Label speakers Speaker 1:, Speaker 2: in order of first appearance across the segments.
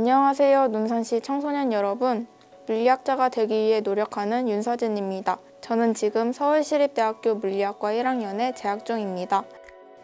Speaker 1: 안녕하세요. 논산시 청소년 여러분. 물리학자가 되기 위해 노력하는 윤서진입니다. 저는 지금 서울시립대학교 물리학과 1학년에 재학 중입니다.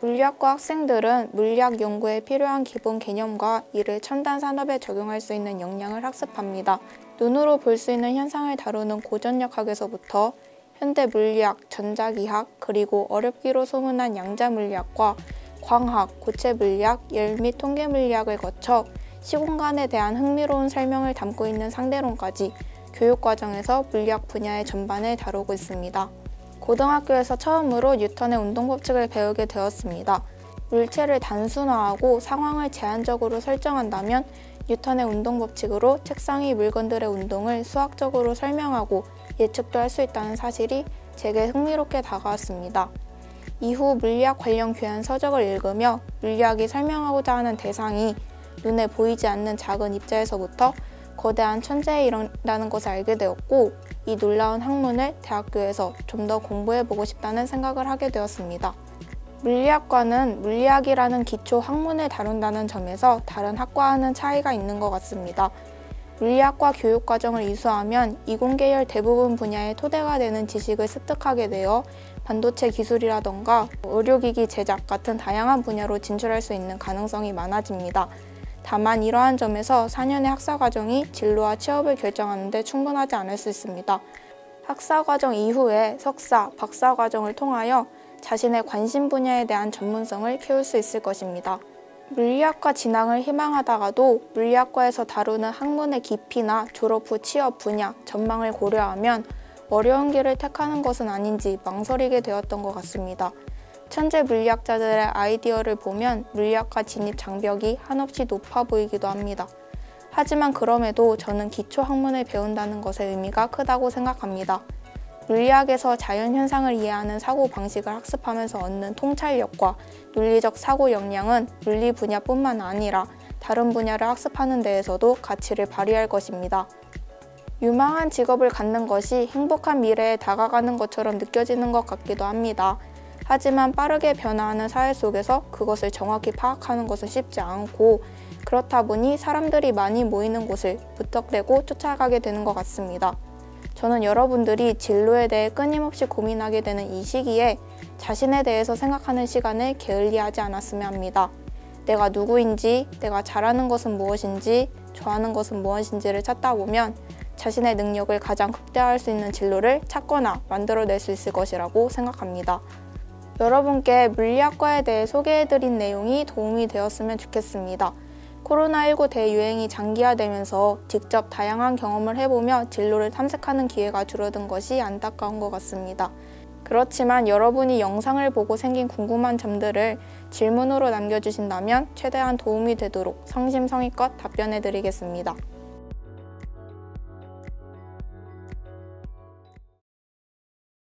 Speaker 1: 물리학과 학생들은 물리학 연구에 필요한 기본 개념과 이를 첨단 산업에 적용할 수 있는 역량을 학습합니다. 눈으로 볼 수 있는 현상을 다루는 고전력학에서부터 현대 물리학, 전자기학, 그리고 어렵기로 소문난 양자물리학과 광학, 고체 물리학, 열 및 통계 물리학을 거쳐 시공간에 대한 흥미로운 설명을 담고 있는 상대론까지 교육과정에서 물리학 분야의 전반을 다루고 있습니다. 고등학교에서 처음으로 뉴턴의 운동법칙을 배우게 되었습니다. 물체를 단순화하고 상황을 제한적으로 설정한다면 뉴턴의 운동법칙으로 책상 위 물건들의 운동을 수학적으로 설명하고 예측도 할 수 있다는 사실이 제게 흥미롭게 다가왔습니다. 이후 물리학 관련 교양 서적을 읽으며 물리학이 설명하고자 하는 대상이 눈에 보이지 않는 작은 입자에서부터 거대한 천체에 이른다는 것을 알게 되었고, 이 놀라운 학문을 대학교에서 좀 더 공부해보고 싶다는 생각을 하게 되었습니다. 물리학과는 물리학이라는 기초 학문을 다룬다는 점에서 다른 학과와는 차이가 있는 것 같습니다. 물리학과 교육과정을 이수하면 이공계열 대부분 분야의 토대가 되는 지식을 습득하게 되어 반도체 기술이라던가 의료기기 제작 같은 다양한 분야로 진출할 수 있는 가능성이 많아집니다. 다만 이러한 점에서 4년의 학사과정이 진로와 취업을 결정하는 데 충분하지 않을 수 있습니다. 학사과정 이후에 석사, 박사과정을 통하여 자신의 관심 분야에 대한 전문성을 키울 수 있을 것입니다. 물리학과 진학을 희망하다가도 물리학과에서 다루는 학문의 깊이나 졸업 후 취업 분야, 전망을 고려하면 어려운 길을 택하는 것은 아닌지 망설이게 되었던 것 같습니다. 천재 물리학자들의 아이디어를 보면 물리학과 진입 장벽이 한없이 높아 보이기도 합니다. 하지만 그럼에도 저는 기초 학문을 배운다는 것의 의미가 크다고 생각합니다. 물리학에서 자연현상을 이해하는 사고방식을 학습하면서 얻는 통찰력과 논리적 사고 역량은 물리 분야뿐만 아니라 다른 분야를 학습하는 데에서도 가치를 발휘할 것입니다. 유망한 직업을 갖는 것이 행복한 미래에 다가가는 것처럼 느껴지는 것 같기도 합니다. 하지만 빠르게 변화하는 사회 속에서 그것을 정확히 파악하는 것은 쉽지 않고, 그렇다 보니 사람들이 많이 모이는 곳을 무턱대고 쫓아가게 되는 것 같습니다. 저는 여러분들이 진로에 대해 끊임없이 고민하게 되는 이 시기에 자신에 대해서 생각하는 시간을 게을리하지 않았으면 합니다. 내가 누구인지, 내가 잘하는 것은 무엇인지, 좋아하는 것은 무엇인지를 찾다 보면 자신의 능력을 가장 극대화할 수 있는 진로를 찾거나 만들어낼 수 있을 것이라고 생각합니다. 여러분께 물리학과에 대해 소개해드린 내용이 도움이 되었으면 좋겠습니다. 코로나19 대유행이 장기화되면서 직접 다양한 경험을 해보며 진로를 탐색하는 기회가 줄어든 것이 안타까운 것 같습니다. 그렇지만 여러분이 영상을 보고 생긴 궁금한 점들을 질문으로 남겨주신다면 최대한 도움이 되도록 성심성의껏 답변해드리겠습니다.